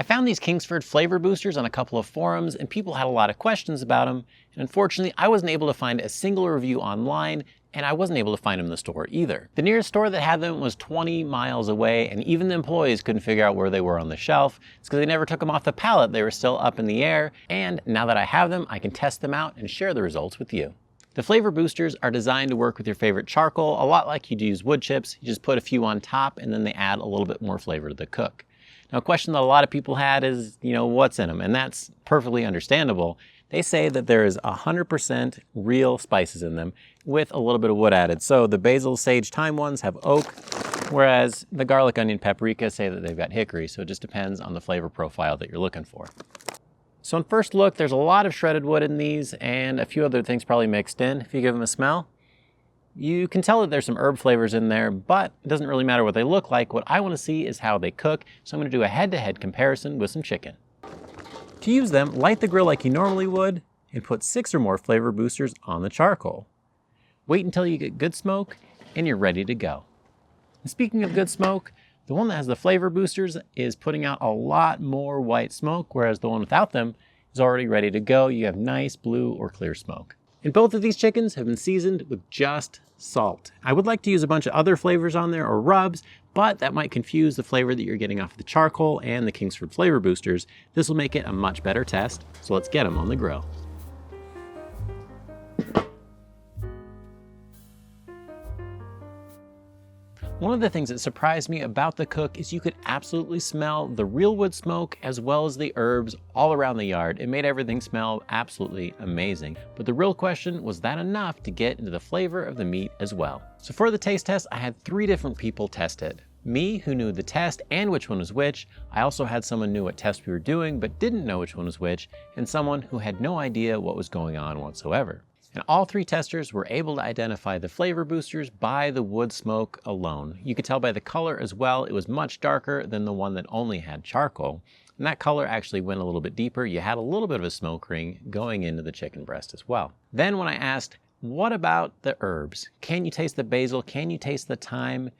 I found these Kingsford flavor boosters on a couple of forums and people had a lot of questions about them, and unfortunately I wasn't able to find a single review online, and I wasn't able to find them in the store either. The nearest store that had them was 20 miles away, and even the employees couldn't figure out where they were on the shelf. It's because they never took them off the pallet, they were still up in the air, and now that I have them, I can test them out and share the results with you. The flavor boosters are designed to work with your favorite charcoal, a lot like you'd use wood chips. You just put a few on top and then they add a little bit more flavor to the cook. Now, a question that a lot of people had is, what's in them? And that's perfectly understandable. They say that there is 100% real spices in them with a little bit of wood added. So the basil, sage, thyme ones have oak, whereas the garlic, onion, paprika say that they've got hickory. So it just depends on the flavor profile that you're looking for. So on first look, there's a lot of shredded wood in these and a few other things probably mixed in. If you give them a smell, you can tell that there's some herb flavors in there, but it doesn't really matter what they look like. What I want to see is how they cook, so I'm going to do a head-to-head comparison with some chicken. To use them, light the grill like you normally would and put 6 or more flavor boosters on the charcoal. Wait until you get good smoke and you're ready to go. And speaking of good smoke, the one that has the flavor boosters is putting out a lot more white smoke, whereas the one without them is already ready to go. You have nice blue or clear smoke. And both of these chickens have been seasoned with just salt. I would like to use a bunch of other flavors on there or rubs, but that might confuse the flavor that you're getting off of the charcoal and the Kingsford flavor boosters. This will make it a much better test, so let's get them on the grill. One of the things that surprised me about the cook is you could absolutely smell the real wood smoke as well as the herbs all around the yard. It made everything smell absolutely amazing. But the real question, was that enough to get into the flavor of the meat as well? So for the taste test, I had 3 different people test it. Me, who knew the test and which one was which. I also had someone who knew what test we were doing but didn't know which one was which, and someone who had no idea what was going on whatsoever. And all 3 testers were able to identify the flavor boosters by the wood smoke alone. You could tell by the color as well, it was much darker than the one that only had charcoal. And that color actually went a little bit deeper. You had a little bit of a smoke ring going into the chicken breast as well. Then when I asked, what about the herbs? Can you taste the basil? Can you taste the thyme?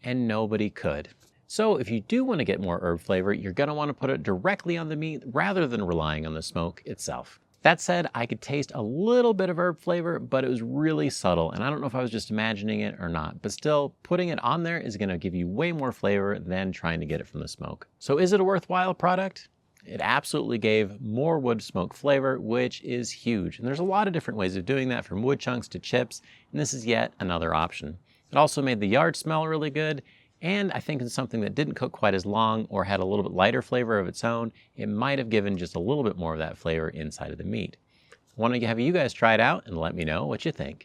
And nobody could. So if you do want to get more herb flavor, you're going to want to put it directly on the meat rather than relying on the smoke itself. That said, I could taste a little bit of herb flavor, but it was really subtle, and I don't know if I was just imagining it or not, but still, putting it on there is gonna give you way more flavor than trying to get it from the smoke. So is it a worthwhile product? It absolutely gave more wood smoke flavor, which is huge. And there's a lot of different ways of doing that, from wood chunks to chips, and this is yet another option. It also made the yard smell really good, and I think it's something that didn't cook quite as long or had a little bit lighter flavor of its own. It might have given just a little bit more of that flavor inside of the meat. I want to have you guys try it out and let me know what you think.